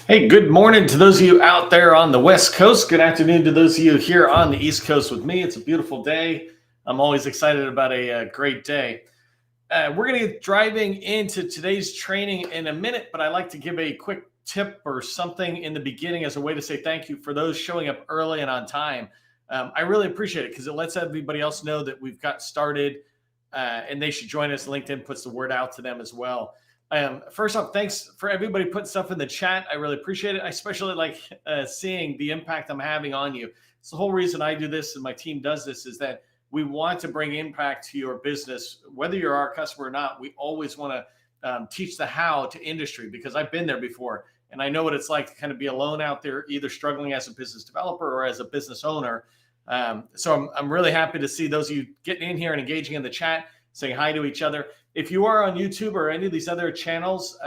Hey, good morning to those of you out there on the West Coast. Good afternoon to those of you here on the East Coast with me. It's a beautiful day. I'm always excited about a great day. We're going to get driving into today's training in a minute, but I like to give a quick tip or something in the beginning as a way to say thank you for those showing up early and on time. I really appreciate it because it lets everybody else know that we've got started and they should join us. LinkedIn puts the word out to them as well. First off, thanks for everybody putting stuff in the chat. I really appreciate it. I especially like seeing the impact I'm having on you. It's the whole reason I do this and my team does this is that we want to bring impact to your business. Whether you're our customer or not, we always want to teach the how to industry because I've been there before. And I know what it's like to kind of be alone out there, either struggling as a business developer or as a business owner. So I'm really happy to see those of you getting in here and engaging in the chat, saying hi to each other. If you are on YouTube or any of these other channels,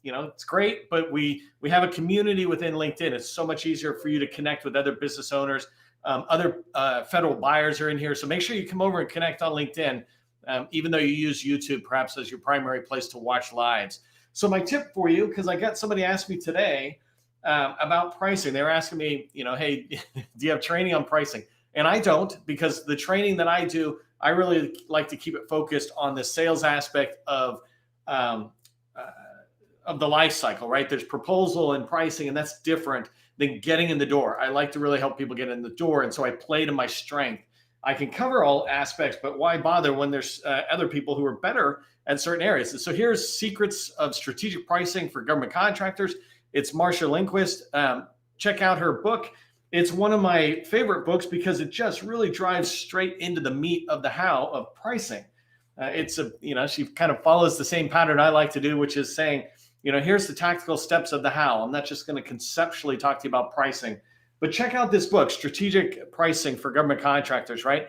it's great, but we have a community within LinkedIn. It's so much easier for you to connect with other business owners. Other federal buyers are in here. So make sure you come over and connect on LinkedIn, even though you use YouTube perhaps as your primary place to watch lives. So my tip for you, because I got somebody asked me today about pricing. They were asking me, hey, do you have training on pricing? And I don't, because the training that I do, I really like to keep it focused on the sales aspect of the life cycle, right? There's proposal and pricing, and that's different than getting in the door. I like to really help people get in the door, and so I play to my strength. I can cover all aspects, but why bother when there's other people who are better at certain areas? And so here's Secrets of Strategic Pricing for Government Contractors. It's Marsha Lindquist. Check out her book. It's one of my favorite books because it just really drives straight into the meat of the how of pricing. She kind of follows the same pattern I like to do, which is saying, here's the tactical steps of the how. I'm not just going to conceptually talk to you about pricing, but check out this book, Strategic Pricing for Government Contractors, right?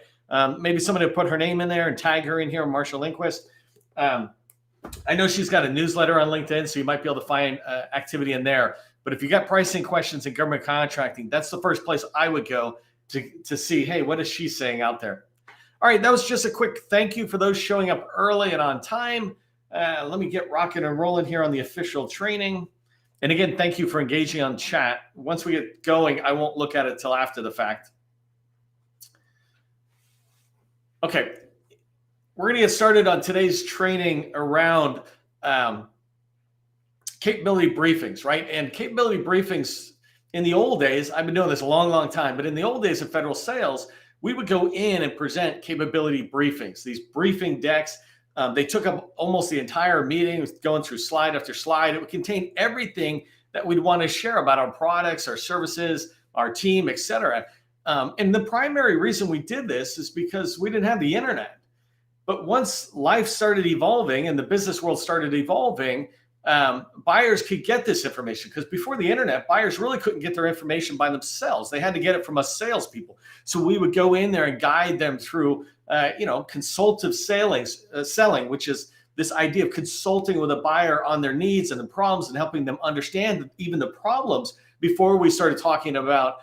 Maybe somebody will put her name in there and tag her in here, Marsha Lindquist. I know she's got a newsletter on LinkedIn, so you might be able to find activity in there. But if you got pricing questions in government contracting, that's the first place I would go to see, hey, what is she saying out there? All right, that was just a quick thank you for those showing up early and on time. Let me get rocking and rolling here on the official training. And again, thank you for engaging on chat. Once we get going, I won't look at it till after the fact. Okay, we're going to get started on today's training around capability briefings, right? And capability briefings in the old days, I've been doing this a long, long time, but in the old days of federal sales, we would go in and present capability briefings, these briefing decks. They took up almost the entire meeting, going through slide after slide. It would contain everything that we'd want to share about our products, our services, our team, et cetera. And the primary reason we did this is because we didn't have the internet. But once life started evolving and the business world started evolving, buyers could get this information because before the internet, buyers really couldn't get their information by themselves. They had to get it from us salespeople. So we would go in there and guide them through, consultative selling, which is this idea of consulting with a buyer on their needs and the problems and helping them understand even the problems before we started talking about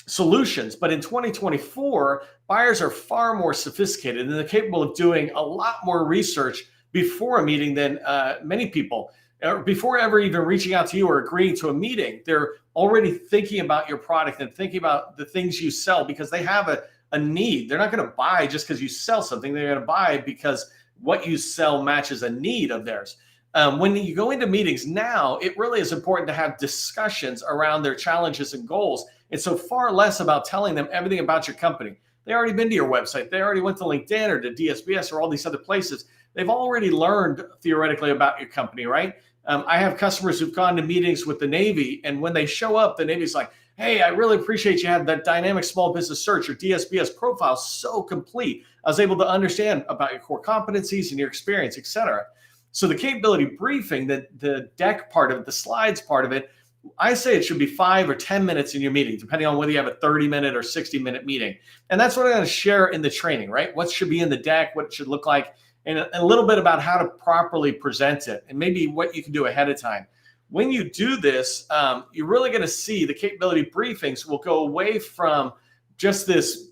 solutions. But in 2024, buyers are far more sophisticated and they're capable of doing a lot more research before a meeting than many people, or before ever even reaching out to you or agreeing to a meeting. They're already thinking about your product and thinking about the things you sell because they have a need. They're not going to buy just because you sell something. They're going to buy because what you sell matches a need of theirs. When you go into meetings now, it really is important to have discussions around their challenges and goals. It's so far less about telling them everything about your company. They already been to your website. They already went to LinkedIn or to DSBS or all these other places. They've already learned theoretically about your company, right? I have customers who've gone to meetings with the Navy, and when they show up, the Navy's like, hey, I really appreciate you have that dynamic small business search or DSBS profile so complete. I was able to understand about your core competencies and your experience, et cetera. So the capability briefing, the deck part of it, the slides part of it, I say it should be 5 or 10 minutes in your meeting, depending on whether you have a 30-minute or 60-minute meeting. And that's what I'm going to share in the training, right? What should be in the deck, what it should look like, and a little bit about how to properly present it, and maybe what you can do ahead of time. When you do this, you're really going to see the capability briefings will go away from just this,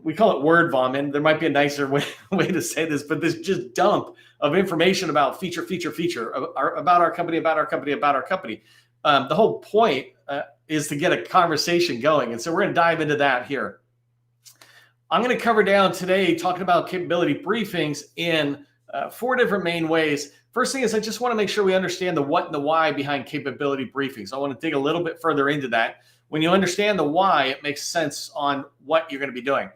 we call it word vomit. There might be a nicer way to say this, but this just dump of information about feature, about our company. The whole point is to get a conversation going. And so we're going to dive into that here. I'm going to cover down today talking about capability briefings in 4 different main ways. First thing is I just want to make sure we understand the what and the why behind capability briefings. I want to dig a little bit further into that. When you understand the why, it makes sense on what you're going to be doing.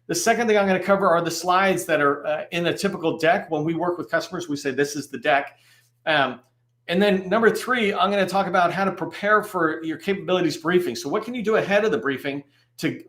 The second thing I'm going to cover are the slides that are in a typical deck. When we work with customers, we say this is the deck. And then number 3, I'm going to talk about how to prepare for your capabilities briefing. So what can you do ahead of the briefing to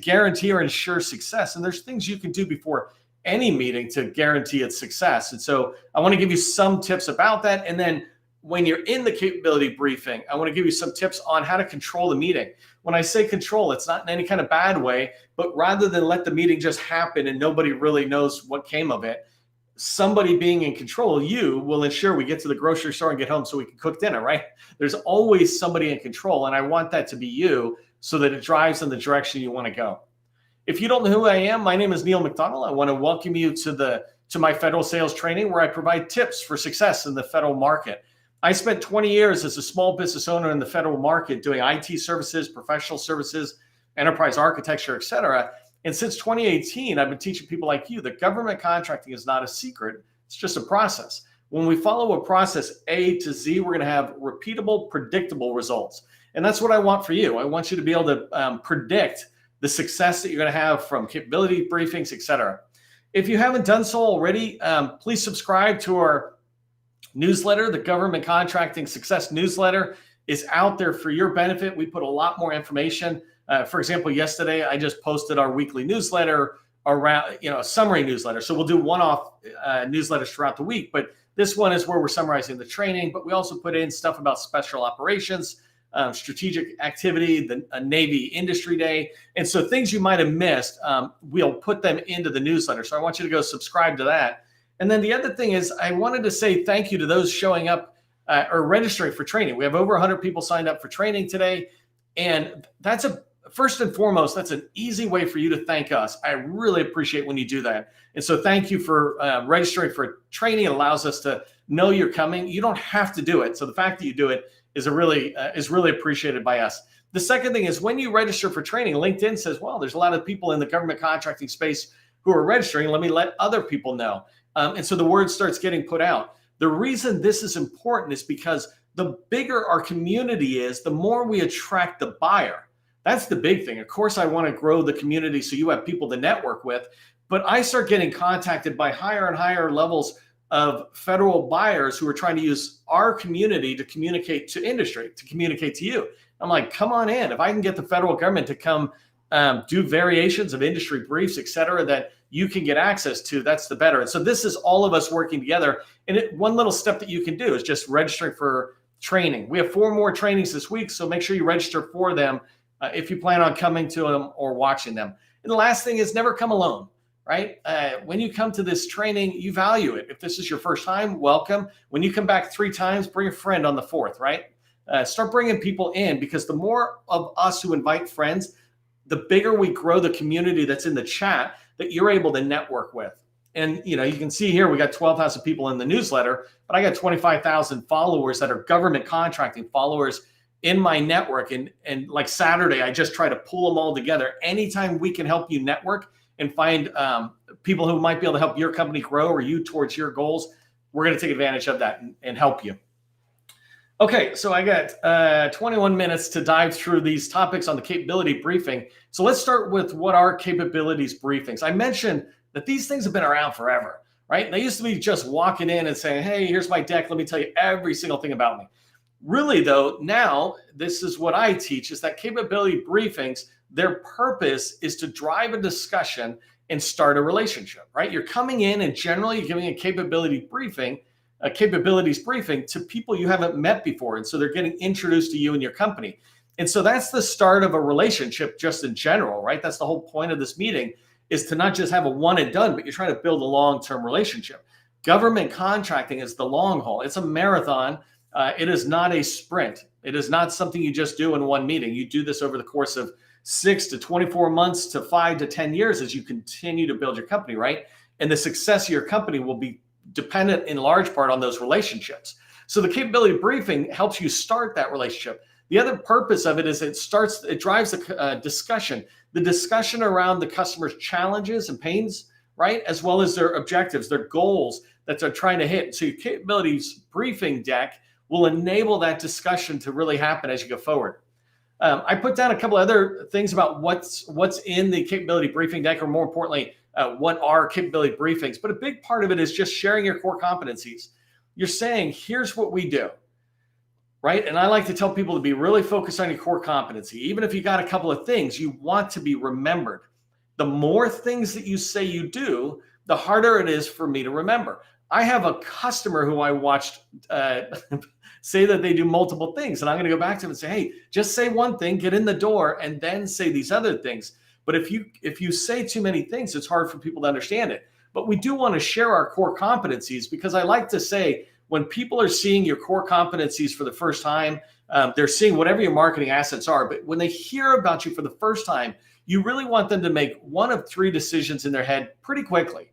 guarantee or ensure success? And there's things you can do before any meeting to guarantee its success. And so I want to give you some tips about that. And then when you're in the capability briefing, I want to give you some tips on how to control the meeting. When I say control, it's not in any kind of bad way, but rather than let the meeting just happen and nobody really knows what came of it, somebody being in control, you will ensure we get to the grocery store and get home so we can cook dinner, right? There's always somebody in control, and I want that to be you so that it drives in the direction you want to go. If you don't know who I am, my name is Neil McDonnell. I want to welcome you to my federal sales training where I provide tips for success in the federal market. I spent 20 years as a small business owner in the federal market doing IT services, professional services, enterprise architecture, et cetera. And since 2018, I've been teaching people like you that government contracting is not a secret. It's just a process. When we follow a process A to Z, we're going to have repeatable, predictable results. And that's what I want for you. I want you to be able to predict the success that you're going to have from capability briefings, et cetera. If you haven't done so already, please subscribe to our newsletter. The Government Contracting Success newsletter is out there for your benefit. We put a lot more information. For example, yesterday I just posted our weekly newsletter around, a summary newsletter. So we'll do one-off newsletters throughout the week, but this one is where we're summarizing the training, but we also put in stuff about special operations, strategic activity, the Navy Industry Day. And so things you might have missed, we'll put them into the newsletter. So I want you to go subscribe to that. And then the other thing is I wanted to say thank you to those showing up or registering for training. We have over 100 people signed up for training today. And first and foremost, that's an easy way for you to thank us. I really appreciate when you do that. And so thank you for registering for training. It allows us to know you're coming. You don't have to do it. So the fact that you do it is really appreciated by us. The second thing is when you register for training, LinkedIn says, well, there's a lot of people in the government contracting space who are registering. Let me let other people know. And so the word starts getting put out. The reason this is important is because the bigger our community is, the more we attract the buyer. That's the big thing. Of course, I want to grow the community so you have people to network with, but I start getting contacted by higher and higher levels of federal buyers who are trying to use our community to communicate to industry, to communicate to you. I'm like, come on in. If I can get the federal government to come do variations of industry briefs, et cetera, that you can get access to, that's the better. And so this is all of us working together. And one little step that you can do is just registering for training. We have 4 more trainings this week, so make sure you register for them if you plan on coming to them or watching them. And the last thing is never come alone, right? When you come to this training, you value it. If this is your first time, welcome. When you come back 3 times, bring a friend on the 4th, right? Start bringing people in, because the more of us who invite friends, the bigger we grow the community that's in the chat that you're able to network with. And you can see here, we got 12,000 people in the newsletter, but I got 25,000 followers that are government contracting followers in my network. And like Saturday, I just try to pull them all together. Anytime we can help you network and find people who might be able to help your company grow or you towards your goals, we're going to take advantage of that and help you. Okay, so I got 21 minutes to dive through these topics on the capability briefing. So let's start with what are capabilities briefings. I mentioned that these things have been around forever, right? They used to be just walking in and saying, hey, here's my deck. Let me tell you every single thing about me. Really, though, now this is what I teach, is that capability briefings, their purpose is to drive a discussion and start a relationship, right? You're coming in and generally giving a capabilities briefing to people you haven't met before. And so they're getting introduced to you and your company. And so that's the start of a relationship just in general, right? That's the whole point of this meeting, is to not just have a one and done, but you're trying to build a long-term relationship. Government contracting is the long haul. It's a marathon. It is not a sprint. It is not something you just do in one meeting. You do this over the course of 6 to 24 months to 5 to 10 years as you continue to build your company, right? And the success of your company will be dependent in large part on those relationships. So the capability briefing helps you start that relationship. The other purpose of it is it drives a discussion, the discussion around the customer's challenges and pains, right? As well as their objectives, their goals that they're trying to hit. So your capabilities briefing deck will enable that discussion to really happen as you go forward. I put down a couple other things about what's in the capability briefing deck, or more importantly, what are capability briefings. But a big part of it is just sharing your core competencies. You're saying, here's what we do, right? And I like to tell people to be really focused on your core competency. Even if you got a couple of things, you want to be remembered. The more things that you say you do, the harder it is for me to remember. I have a customer who I watched say that they do multiple things. And I'm going to go back to him and say, hey, just say one thing, get in the door, and then say these other things. But if you say too many things, it's hard for people to understand it. But we do want to share our core competencies, because I like to say, when people are seeing your core competencies for the first time, they're seeing whatever your marketing assets are. But when they hear about you for the first time, you really want them to make one of three decisions in their head pretty quickly.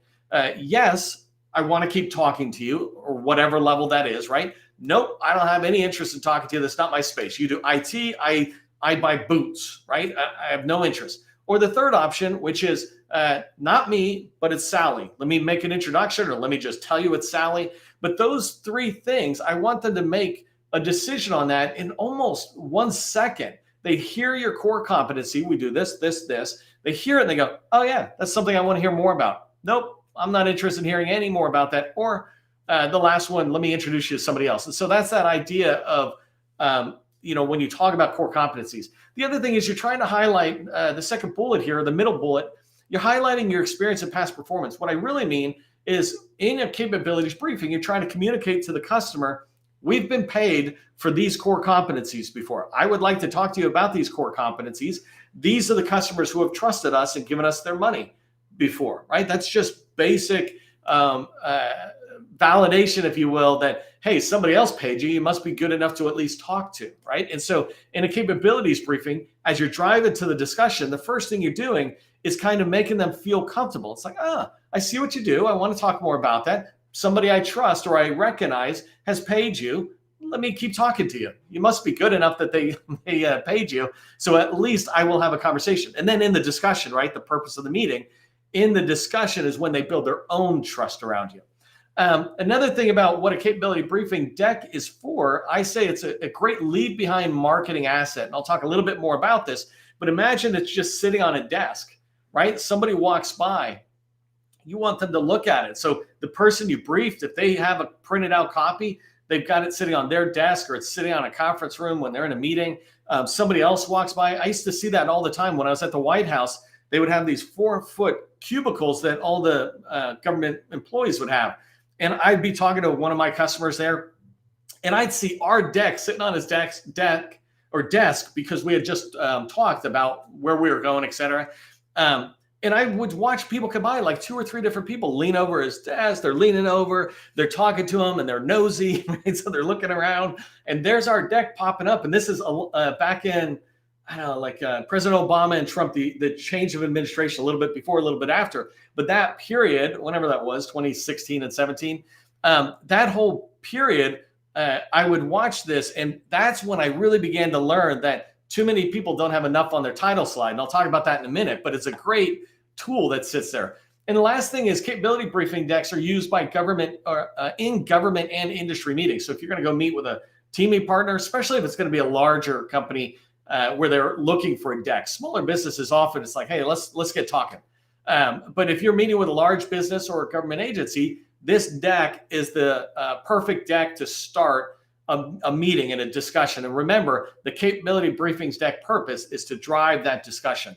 Yes, I want to keep talking to you, or whatever level that is, right? Nope, I don't have any interest in talking to you. That's not my space. You do IT, I buy boots, right? I have no interest. Or the third option, which is not me, but it's Sally. Let me make an introduction, or let me just tell you it's Sally. But those three things, I want them to make a decision on that in almost 1 second. They hear your core competency. We do this, this, this. They hear it and they go, oh yeah, that's something I want to hear more about. Nope, I'm not interested in hearing any more about that. Or the last one, let me introduce you to somebody else. And so that's that idea of, when you talk about core competencies. The other thing is you're trying to highlight the second bullet here, the middle bullet. You're highlighting your experience and past performance. What I really mean is, in a capabilities briefing, you're trying to communicate to the customer, we've been paid for these core competencies before. I would like to talk to you about these core competencies. These are the customers who have trusted us and given us their money before, right? That's just basic validation, if you will, that, hey, somebody else paid you. You must be good enough to at least talk to, right? And so in a capabilities briefing, as you're driving to the discussion, the first thing you're doing is kind of making them feel comfortable. It's like, I see what you do. I want to talk more about that. Somebody I trust or I recognize has paid you. Let me keep talking to you. You must be good enough that they paid you. So at least I will have a conversation. And then in the discussion, right, the purpose of the meeting, in the discussion is when they build their own trust around you. Another thing about what a capability briefing deck is for, I say it's a great leave behind marketing asset. And I'll talk a little bit more about this, but imagine it's just sitting on a desk, right? Somebody walks by, you want them to look at it. So the person you briefed, if they have a printed out copy, they've got it sitting on their desk, or it's sitting on a conference room when they're in a meeting. Somebody else walks by. I used to see that all the time when I was at the White House. They would have these 4-foot cubicles that all the government employees would have. And I'd be talking to one of my customers there, and I'd see our deck sitting on his desk, because we had just talked about where we were going, et cetera. And I would watch people come by, like 2 or 3 different people lean over his desk. They're leaning over, they're talking to him, and they're nosy, right? So they're looking around, and there's our deck popping up. And this is back in, I don't know, like President Obama and Trump, the change of administration, a little bit before, a little bit after. But that period, whenever that was, 2016 and 17, that whole period, I would watch this. And that's when I really began to learn that too many people don't have enough on their title slide. And I'll talk about that in a minute, but it's a great tool that sits there. And the last thing is, capability briefing decks are used by government or in government and industry meetings. So if you're going to go meet with a teaming partner, especially if it's going to be a larger company, where they're looking for a deck. Smaller businesses, often it's like, hey, let's get talking. But if you're meeting with a large business or a government agency, this deck is the perfect deck to start a meeting and a discussion. And remember, the capability briefings deck purpose is to drive that discussion.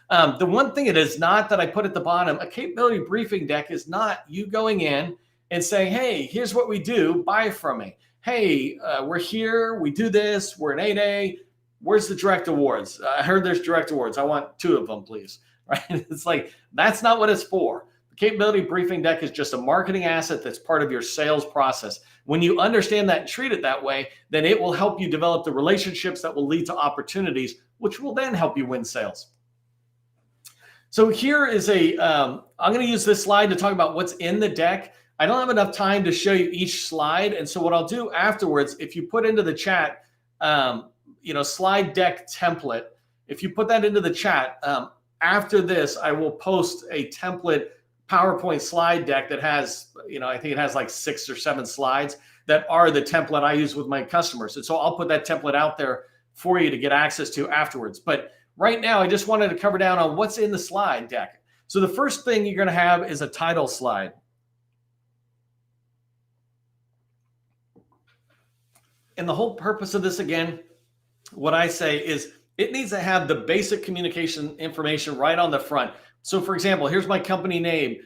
The one thing it is not that I put at the bottom, a capability briefing deck is not you going in and saying, hey, here's what we do, buy from me. Hey, we're here, we do this, we're an 8A. Where's the direct awards? I heard there's direct awards. I want 2 of them, please. Right? It's like, that's not what it's for. The capability briefing deck is just a marketing asset that's part of your sales process. When you understand that and treat it that way, then it will help you develop the relationships that will lead to opportunities, which will then help you win sales. So here is I'm going to use this slide to talk about what's in the deck. I don't have enough time to show you each slide. And so what I'll do afterwards, if you put into the chat, slide deck template, if you put that into the chat, after this, I will post a template PowerPoint slide deck that has, I think it has like 6 or 7 slides that are the template I use with my customers. And so I'll put that template out there for you to get access to afterwards. But right now, I just wanted to cover down on what's in the slide deck. So the first thing you're going to have is a title slide. And the whole purpose of this, again, what I say is it needs to have the basic communication information right on the front. So for example, here's my company name.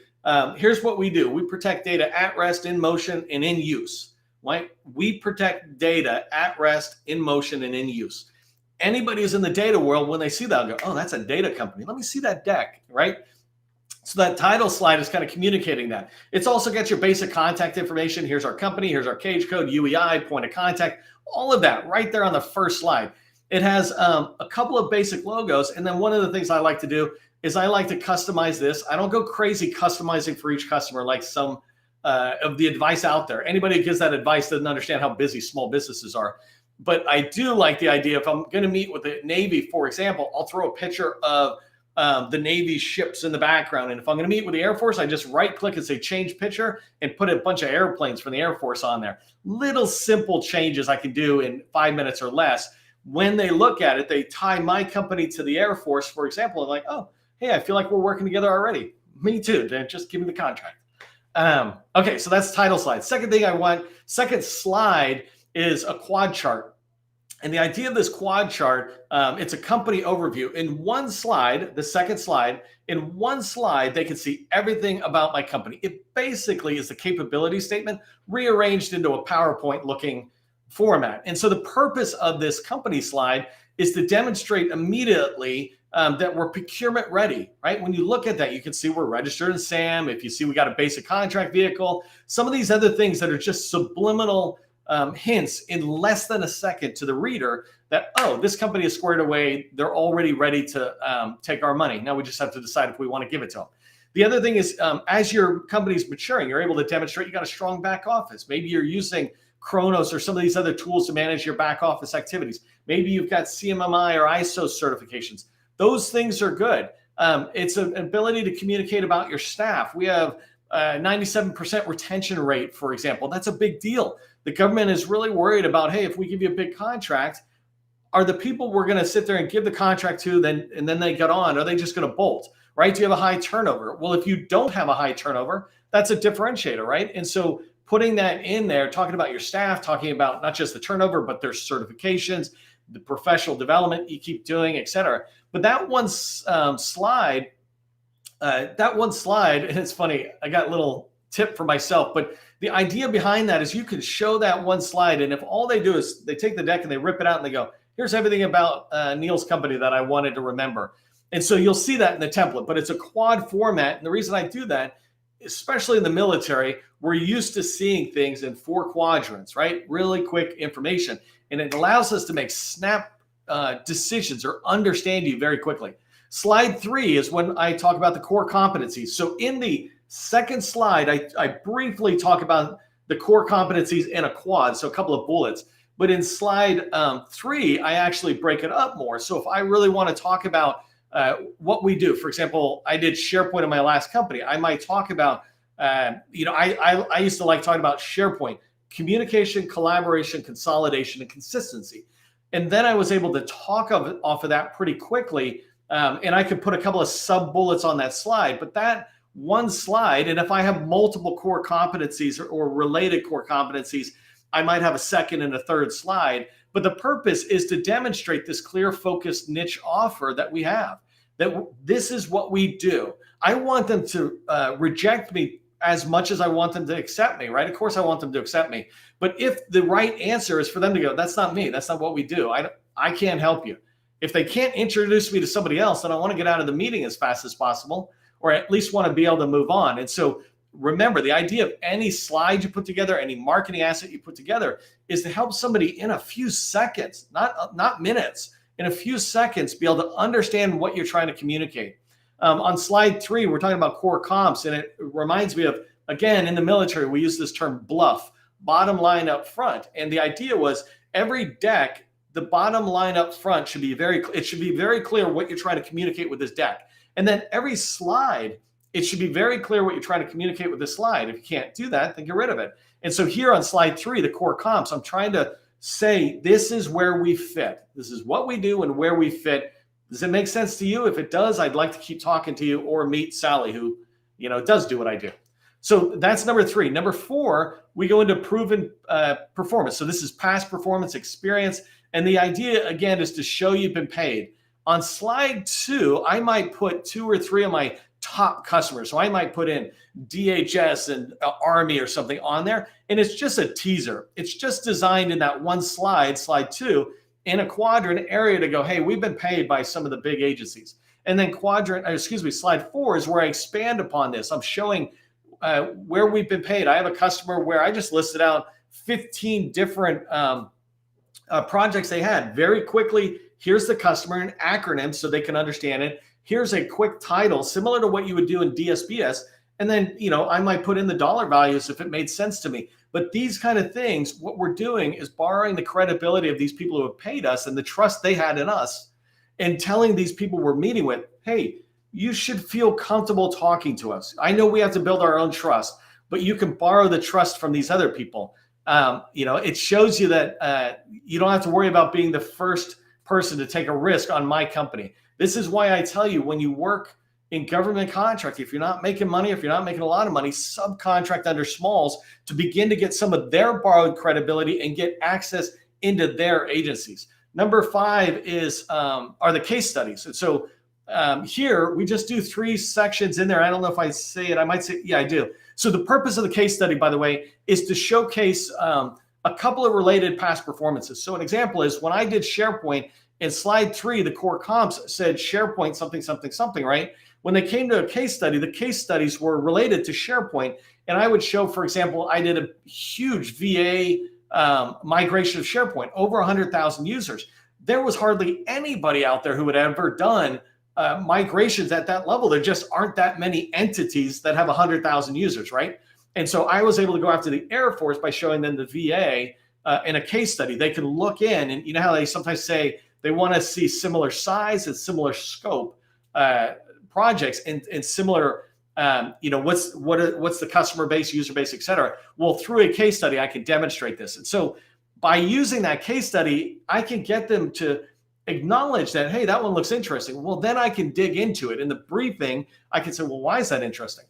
Here's what we do. We protect data at rest, in motion, and in use. Right? We protect data at rest, in motion, and in use. Anybody who's in the data world, when they see that, they'll go, oh, that's a data company. Let me see that deck, right? So that title slide is kind of communicating that. It's also got your basic contact information. Here's our company. Here's our cage code, UEI, point of contact, all of that right there on the first slide. It has a couple of basic logos. And then one of the things I like to do is I like to customize this. I don't go crazy customizing for each customer like some of the advice out there. Anybody who gives that advice doesn't understand how busy small businesses are. But I do like the idea, if I'm going to meet with the Navy, for example, I'll throw a picture of the Navy ships in the background. And if I'm going to meet with the Air Force, I just right click and say change picture and put a bunch of airplanes from the Air Force on there. Little simple changes I can do in 5 minutes or less. When they look at it, they tie my company to the Air Force, for example, and like, oh, hey, I feel like we're working together already. Me too. Just give me the contract. Okay, so that's title slide. Second slide is a quad chart. And the idea of this quad chart, it's a company overview. In one slide, the second slide, in one slide, they can see everything about my company. It basically is the capability statement rearranged into a PowerPoint looking format. And so the purpose of this company slide is to demonstrate immediately that we're procurement ready, right? When you look at that, you can see we're registered in SAM. If you see we got a basic contract vehicle, some of these other things that are just subliminal hints in less than a second to the reader that, oh, this company is squared away. They're already ready to take our money. Now we just have to decide if we want to give it to them. The other thing is, as your company's maturing, you're able to demonstrate you got a strong back office. Maybe you're using Kronos or some of these other tools to manage your back office activities. Maybe you've got CMMI or ISO certifications. Those things are good. It's an ability to communicate about your staff. We have 97% retention rate, for example. That's a big deal. The government is really worried about, hey, if we give you a big contract, are the people we're going to sit there and give the contract to and then they get on, are they just going to bolt, right? Do you have a high turnover? Well, if you don't have a high turnover, that's a differentiator, right? And so putting that in there, talking about your staff, talking about not just the turnover, but their certifications, the professional development you keep doing, et cetera. But that one slide, and it's funny, I got a little tip for myself, but the idea behind that is you can show that one slide, and if all they do is they take the deck and they rip it out and they go, here's everything about Neil's company that I wanted to remember. And so you'll see that in the template, but it's a quad format. And the reason I do that, especially in the military, we're used to seeing things in 4 quadrants, right? Really quick information. And it allows us to make snap decisions or understand you very quickly. Slide 3 is when I talk about the core competencies. So in the second slide, I briefly talk about the core competencies in a quad, so a couple of bullets. But in slide 3, I actually break it up more. So if I really want to talk about what we do, for example, I did SharePoint in my last company. I might talk about, I used to like talking about SharePoint, communication, collaboration, consolidation, and consistency. And then I was able to talk off of that pretty quickly. And I could put a couple of sub bullets on that slide, but that one slide, and if I have multiple core competencies or related core competencies, I might have a second and a third slide. But the purpose is to demonstrate this clear, focused niche offer that we have, that this is what we do. I want them to reject me as much as I want them to accept me, right? Of course, I want them to accept me. But if the right answer is for them to go, that's not me, that's not what we do, I can't help you. If they can't introduce me to somebody else, then I want to get out of the meeting as fast as possible. or at least want to be able to move on. And so remember, the idea of any slide you put together, any marketing asset you put together, is to help somebody in a few seconds, not minutes, in a few seconds, be able to understand what you're trying to communicate. On slide 3, we're talking about core comps, and it reminds me of, again, in the military, we use this term bluff, bottom line up front. And the idea was every deck, the bottom line up front should be very clear what you're trying to communicate with this deck. And then every slide, it should be very clear what you're trying to communicate with this slide. If you can't do that, then get rid of it. And so here on slide 3, the core comps, I'm trying to say, this is where we fit. This is what we do and where we fit. Does it make sense to you? If it does, I'd like to keep talking to you, or meet Sally, who, does do what I do. So that's number 3. Number 4, we go into proven performance. So this is past performance experience. And the idea, again, is to show you've been paid. On slide 2, I might put 2 or 3 of my top customers. So I might put in DHS and Army or something on there. And it's just a teaser. It's just designed in that one slide, slide 2, in a quadrant area to go, hey, we've been paid by some of the big agencies. And then slide 4 is where I expand upon this. I'm showing where we've been paid. I have a customer where I just listed out 15 different projects they had. Very quickly, here's the customer, an acronym so they can understand it. Here's a quick title, similar to what you would do in DSBS. And then, I might put in the dollar values if it made sense to me. But these kind of things, what we're doing is borrowing the credibility of these people who have paid us and the trust they had in us, and telling these people we're meeting with, hey, you should feel comfortable talking to us. I know we have to build our own trust, but you can borrow the trust from these other people. It shows you that you don't have to worry about being the first person to take a risk on my company. This is why I tell you, when you work in government contract, if you're not making money, if you're not making a lot of money, subcontract under smalls to begin to get some of their borrowed credibility and get access into their agencies. Number 5 are the case studies. And so here we just do 3 sections in there. I don't know if I say it. I might say, yeah, I do. So the purpose of the case study, by the way, is to showcase a couple of related past performances. So an example is when I did SharePoint in slide 3, the core comps said SharePoint something, something, something, right? When they came to a case study, the case studies were related to SharePoint. And I would show, for example, I did a huge VA migration of SharePoint, over 100,000 users. There was hardly anybody out there who had ever done migrations at that level. There just aren't that many entities that have 100,000 users, right? And so I was able to go after the Air Force by showing them the VA in a case study. They could look in, and you know how they sometimes say they want to see similar size and similar scope projects and similar, what's the customer base, user base, et cetera. Well, through a case study, I can demonstrate this. And so by using that case study, I can get them to acknowledge that, hey, that one looks interesting. Well, then I can dig into it. In the briefing, I can say, well, why is that interesting?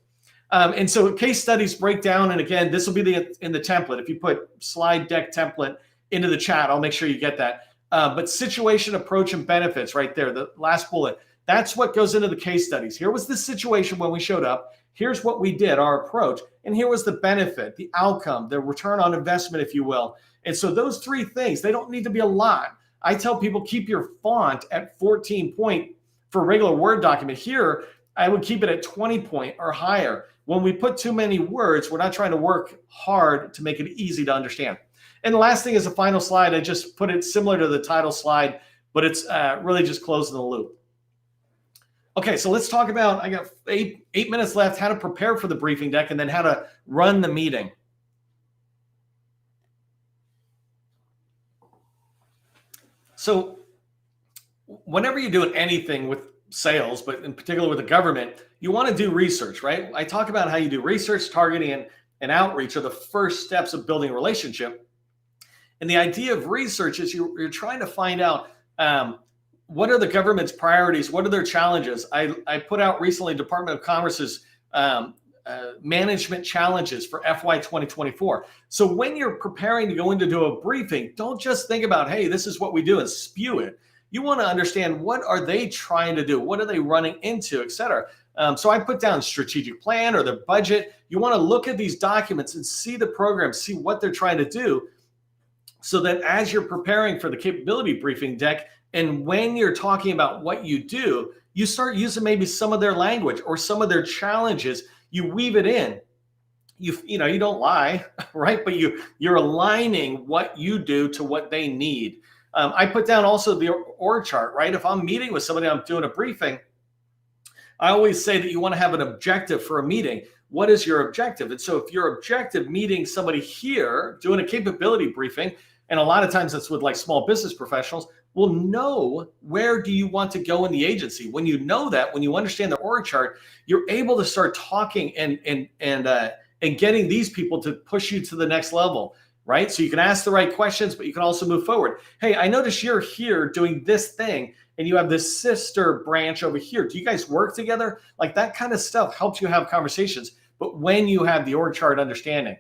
And so case studies break down. And again, this will be in the template. If you put slide deck template into the chat, I'll make sure you get that. But situation, approach, and benefits right there, the last bullet, that's what goes into the case studies. Here was the situation when we showed up. Here's what we did, our approach. And here was the benefit, the outcome, the return on investment, if you will. And so those 3 things, they don't need to be a lot. I tell people, keep your font at 14 point for a regular Word document. Here, I would keep it at 20 point or higher. When we put too many words, we're not trying to work hard to make it easy to understand. And the last thing is the final slide. I just put it similar to the title slide, but it's really just closing the loop. Okay, so let's talk about, I got eight minutes left, how to prepare for the briefing deck and then how to run the meeting. So whenever you're doing anything with sales, but in particular with the government, you want to do research, right? I talk about how you do research, targeting, and outreach are the first steps of building a relationship. And the idea of research is you're trying to find out what are the government's priorities? What are their challenges? I put out recently Department of Commerce's management challenges for FY 2024. So when you're preparing to go in to do a briefing, don't just think about, hey, this is what we do and spew it. You want to understand, what are they trying to do? What are they running into, et cetera? So I put down strategic plan or the budget. You want to look at these documents and see the program, see what they're trying to do, so that as you're preparing for the capability briefing deck, and when you're talking about what you do, you start using maybe some of their language or some of their challenges. You weave it in. You don't lie, right? But you're aligning what you do to what they need. I put down also the org chart, right? If I'm meeting with somebody, I'm doing a briefing, I always say that you want to have an objective for a meeting. What is your objective? And so if your objective meeting somebody here, doing a capability briefing, and a lot of times that's with like small business professionals, will know where do you want to go in the agency. When you know that, when you understand the org chart, you're able to start talking and getting these people to push you to the next level, right? So you can ask the right questions, but you can also move forward. Hey, I notice you're here doing this thing and you have this sister branch over here. Do you guys work together? Like that kind of stuff helps you have conversations. But when you have the org chart understanding,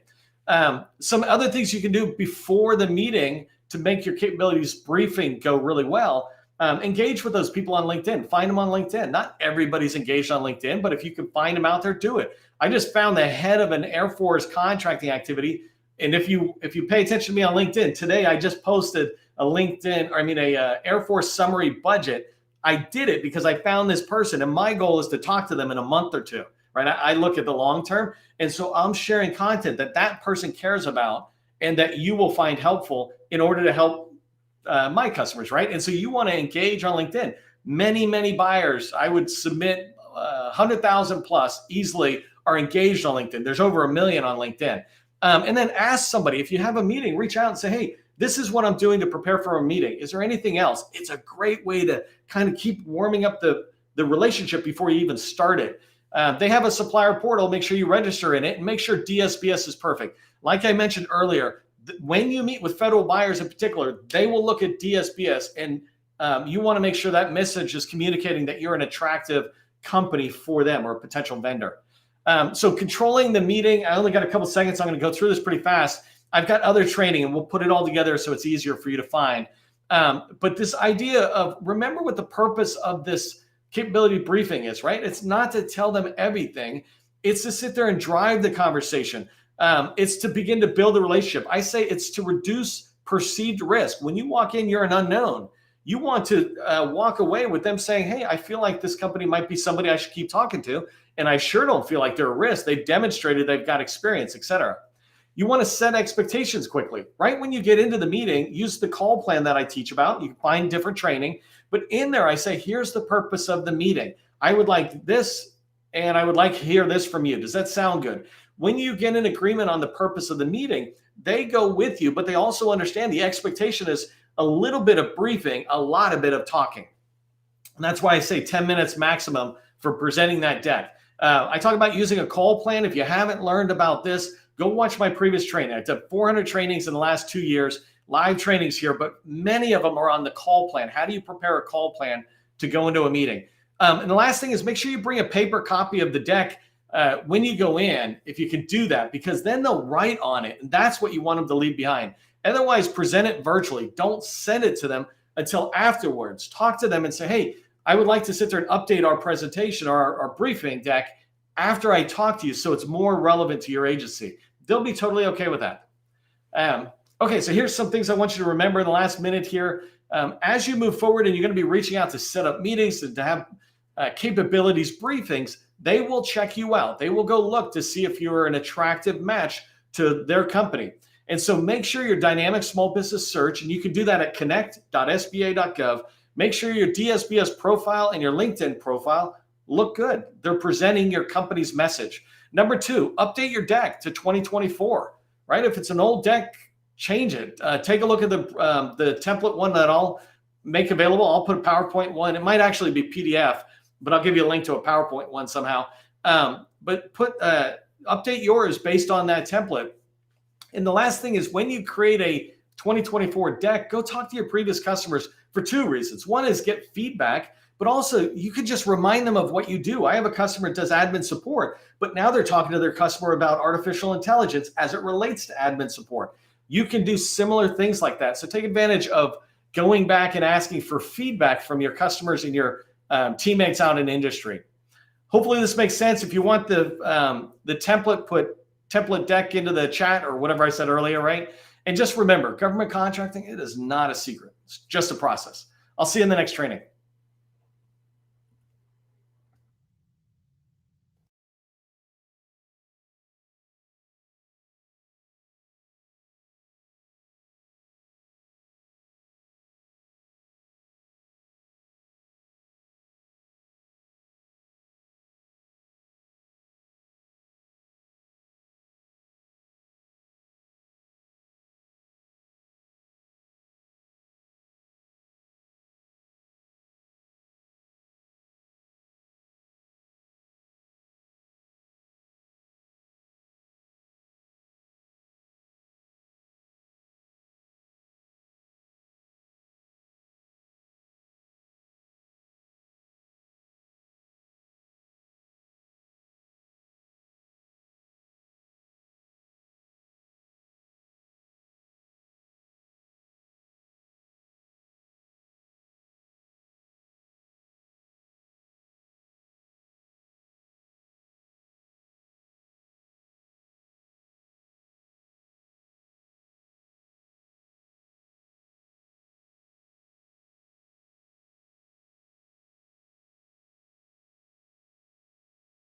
some other things you can do before the meeting to make your capabilities briefing go really well, engage with those people on LinkedIn. Find them on LinkedIn. Not everybody's engaged on LinkedIn, but if you can find them out there, do it. I just found the head of an Air Force contracting activity. And if you pay attention to me on LinkedIn, today I just posted a Air Force summary budget. I did it because I found this person, and my goal is to talk to them in a month or two, right? I look at the long term. And so I'm sharing content that person cares about and that you will find helpful in order to help my customers, right? And so you want to engage on LinkedIn. Many buyers, I would submit 100,000 plus easily are engaged on LinkedIn. There's over 1 million on LinkedIn. And then ask somebody, if you have a meeting, reach out and say, hey, this is what I'm doing to prepare for a meeting. Is there anything else? It's a great way to kind of keep warming up the relationship before you even start it. They have a supplier portal. Make sure you register in it and make sure DSBS is perfect. Like I mentioned earlier, when you meet with federal buyers in particular, they will look at DSBS, and you want to make sure that message is communicating that you're an attractive company for them or a potential vendor. So controlling the meeting, I only got a couple seconds. I'm going to go through this pretty fast. I've got other training and we'll put it all together so it's easier for you to find. But this idea of remember what the purpose of this capability briefing is, right? It's not to tell them everything. It's to sit there and drive the conversation. It's to begin to build a relationship. I say it's to reduce perceived risk. When you walk in, you're an unknown. You want to walk away with them saying, hey, I feel like this company might be somebody I should keep talking to. And I sure don't feel like they're a risk. They've demonstrated they've got experience, et cetera. You want to set expectations quickly. Right when you get into the meeting, use the call plan that I teach about. You can find different training. But in there, I say, here's the purpose of the meeting. I would like this, and I would like to hear this from you. Does that sound good? When you get an agreement on the purpose of the meeting, they go with you, but they also understand the expectation is a little bit of briefing, a lot of bit of talking. And that's why I say 10 minutes maximum for presenting that deck. I talk about using a call plan. If you haven't learned about this, go watch my previous training. I've done 400 trainings in the last 2 years, live trainings here, but many of them are on the call plan. How do you prepare a call plan to go into a meeting? And the last thing is make sure you bring a paper copy of the deck when you go in, if you can do that, because then they'll write on it. And that's what you want them to leave behind. Otherwise, present it virtually. Don't send it to them until afterwards. Talk to them and say, hey, I would like to sit there and update our presentation or our briefing deck after I talk to you so it's more relevant to your agency. They'll be totally okay with that. Okay, so here's some things I want you to remember in the last minute here. As you move forward and you're going to be reaching out to set up meetings and to have capabilities briefings, they will check you out. They will go look to see if you're an attractive match to their company. And so make sure your dynamic small business search, and you can do that at connect.sba.gov. Make sure your DSBS profile and your LinkedIn profile look good. They're presenting your company's message. Number 2, update your deck to 2024, right? If it's an old deck, change it. Take a look at the template one that I'll make available. I'll put a PowerPoint one. It might actually be PDF, but I'll give you a link to a PowerPoint one somehow. But update yours based on that template. And the last thing is when you create a 2024 deck, go talk to your previous customers for 2 reasons. One is get feedback, but also you could just remind them of what you do. I have a customer that does admin support, but now they're talking to their customer about artificial intelligence as it relates to admin support. You can do similar things like that. So take advantage of going back and asking for feedback from your customers and your teammates out in industry. Hopefully this makes sense. If you want the template, put template deck into the chat or whatever I said earlier, right? And just remember, government contracting, it is not a secret. It's just a process. I'll see you in the next training.